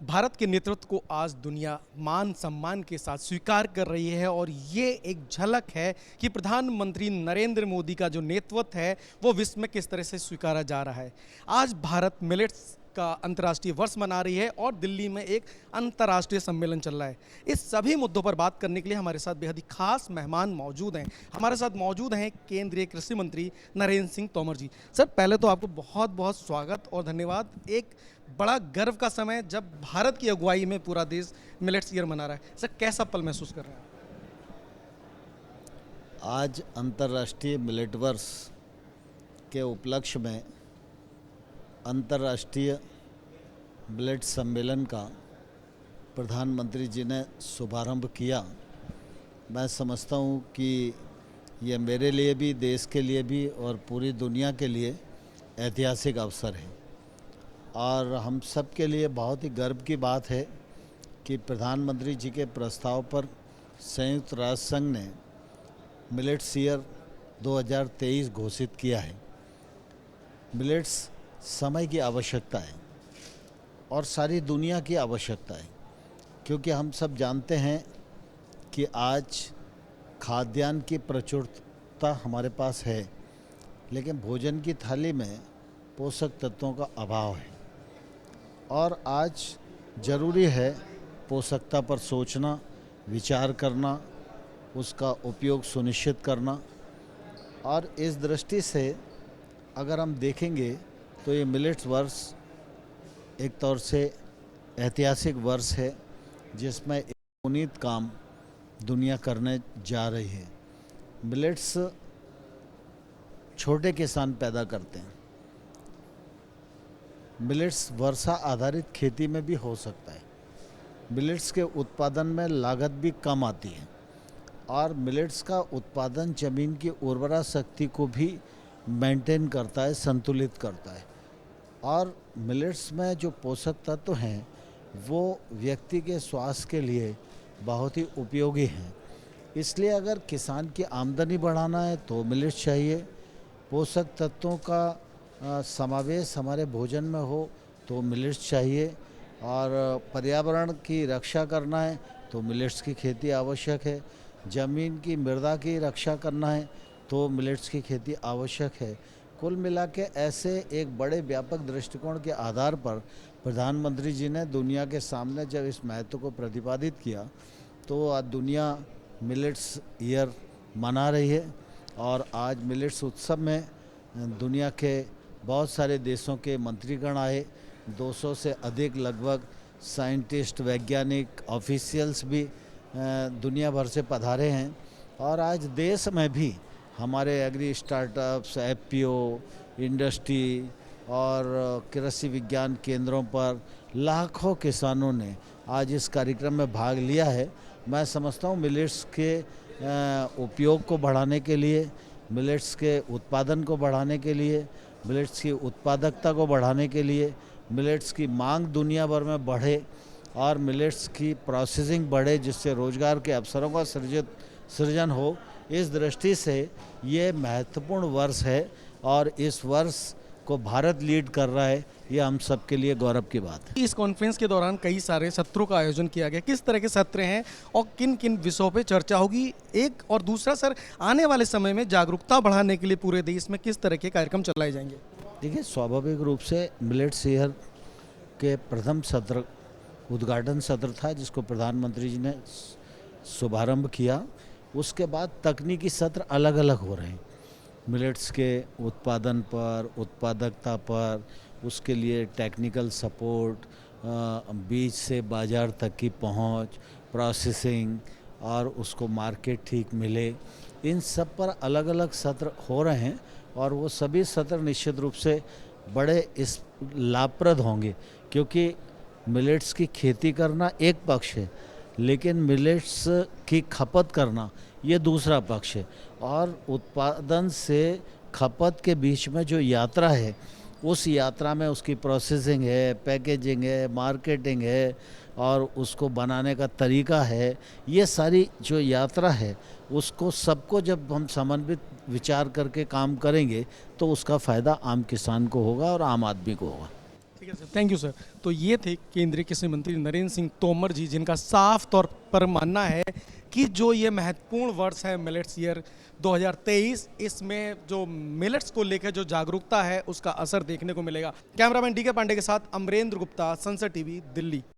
भारत के नेतृत्व को आज दुनिया मान सम्मान के साथ स्वीकार कर रही है और ये एक झलक है कि प्रधानमंत्री नरेंद्र मोदी का जो नेतृत्व है वो विश्व में किस तरह से स्वीकारा जा रहा है। आज भारत मिलेट्स का अंतर्राष्ट्रीय वर्ष मना रही है और दिल्ली में एक अंतर्राष्ट्रीय सम्मेलन चल रहा है। इस सभी मुद्दों पर बात करने के लिए हमारे साथ बेहद ही खास मेहमान मौजूद हैं। हमारे साथ मौजूद हैं केंद्रीय कृषि मंत्री नरेंद्र सिंह तोमर जी। सर, पहले तो आपको बहुत बहुत स्वागत और धन्यवाद। एक बड़ा गर्व का समय जब भारत की अगुवाई में पूरा देश मिलेट्स ईयर मना रहा है। सर, कैसा पल महसूस कर रहे हैं आप? आज अंतर्राष्ट्रीय मिलेट वर्ष के उपलक्ष्य में अंतर्राष्ट्रीय मिलेट सम्मेलन का प्रधानमंत्री जी ने शुभारंभ किया। मैं समझता हूँ कि यह मेरे लिए भी, देश के लिए भी और पूरी दुनिया के लिए ऐतिहासिक अवसर है और हम सब के लिए बहुत ही गर्व की बात है कि प्रधानमंत्री जी के प्रस्ताव पर संयुक्त राष्ट्र संघ ने मिलेट्स ईयर 2023 घोषित किया है। मिलेट्स समय की आवश्यकता है और सारी दुनिया की आवश्यकता है, क्योंकि हम सब जानते हैं कि आज खाद्यान्न की प्रचुरता हमारे पास है, लेकिन भोजन की थाली में पोषक तत्वों का अभाव है और आज ज़रूरी है पोषकता पर सोचना, विचार करना, उसका उपयोग सुनिश्चित करना। और इस दृष्टि से अगर हम देखेंगे तो ये मिलेट्स वर्ष एक तौर से ऐतिहासिक वर्ष है, जिसमें एक पुनीत काम दुनिया करने जा रही है। मिलेट्स छोटे किसान पैदा करते हैं। मिलेट्स वर्षा आधारित खेती में भी हो सकता है। मिलेट्स के उत्पादन में लागत भी कम आती है और मिलेट्स का उत्पादन जमीन की उर्वरा शक्ति को भी मेंटेन करता है, संतुलित करता है। और मिलेट्स में जो पोषक तत्व हैं वो व्यक्ति के स्वास्थ्य के लिए बहुत ही उपयोगी हैं। इसलिए अगर किसान की आमदनी बढ़ाना है तो मिलेट्स चाहिए। पोषक तत्वों का समावेश हमारे भोजन में हो तो मिलेट्स चाहिए। और पर्यावरण की रक्षा करना है तो मिलेट्स की खेती आवश्यक है। ज़मीन की मृदा की रक्षा करना है तो मिलेट्स की खेती आवश्यक है। कुल मिला के ऐसे एक बड़े व्यापक दृष्टिकोण के आधार पर प्रधानमंत्री जी ने दुनिया के सामने जब इस महत्व को प्रतिपादित किया तो आज दुनिया मिलेट्स ईयर मना रही है। और आज मिलेट्स उत्सव में दुनिया के बहुत सारे देशों के मंत्रीगण आए। 200 से अधिक लगभग साइंटिस्ट, वैज्ञानिक, ऑफिशियल्स भी दुनिया भर से पधारे हैं। और आज देश में भी हमारे एग्री स्टार्टअप्स, एफपीओ, इंडस्ट्री और कृषि विज्ञान केंद्रों पर लाखों किसानों ने आज इस कार्यक्रम में भाग लिया है। मैं समझता हूँ मिलेट्स के उपयोग को बढ़ाने के लिए, मिलेट्स के उत्पादन को बढ़ाने के लिए, मिलेट्स की उत्पादकता को बढ़ाने के लिए, मिलेट्स की मांग दुनिया भर में बढ़े और मिलेट्स की प्रोसेसिंग बढ़े, जिससे रोजगार के अवसरों का सृजन हो। इस दृष्टि से ये महत्वपूर्ण वर्ष है और इस वर्ष को भारत लीड कर रहा है। ये हम सब के लिए गौरव की बात है। इस कॉन्फ्रेंस के दौरान कई सारे सत्रों का आयोजन किया गया। किस तरह के सत्र हैं और किन किन विषयों पे चर्चा होगी? एक और दूसरा, सर, आने वाले समय में जागरूकता बढ़ाने के लिए पूरे देश में किस तरह के कार्यक्रम चलाए जाएंगे? देखिए, स्वाभाविक रूप से मिलेट्स ईयर के प्रथम सत्र उद्घाटन सत्र था, जिसको प्रधानमंत्री जी ने शुभारंभ किया। उसके बाद तकनीकी सत्र अलग अलग हो रहे हैं। मिलेट्स के उत्पादन पर, उत्पादकता पर, उसके लिए टेक्निकल सपोर्ट, बीज से बाज़ार तक की पहुंच, प्रोसेसिंग और उसको मार्केट ठीक मिले, इन सब पर अलग अलग सत्र हो रहे हैं। और वो सभी सत्र निश्चित रूप से बड़े इस लाभप्रद होंगे, क्योंकि मिलेट्स की खेती करना एक पक्ष है, लेकिन मिलेट्स की खपत करना ये दूसरा पक्ष है। और उत्पादन से खपत के बीच में जो यात्रा है, उस यात्रा में उसकी प्रोसेसिंग है, पैकेजिंग है, मार्केटिंग है और उसको बनाने का तरीका है। ये सारी जो यात्रा है उसको सबको जब हम समन्वित विचार करके काम करेंगे तो उसका फ़ायदा आम किसान को होगा और आम आदमी को होगा। ठीक है सर, थैंक यू सर। तो ये थे केंद्रीय कृषि मंत्री नरेंद्र सिंह तोमर जी, जिनका साफ तौर पर मानना है कि जो ये महत्वपूर्ण वर्ष है मिलेट्स ईयर 2023, इसमें जो मिलेट्स को लेकर जो जागरूकता है उसका असर देखने को मिलेगा। कैमरामैन डी के पांडे के साथ अमरेंद्र गुप्ता, संसद टीवी, दिल्ली।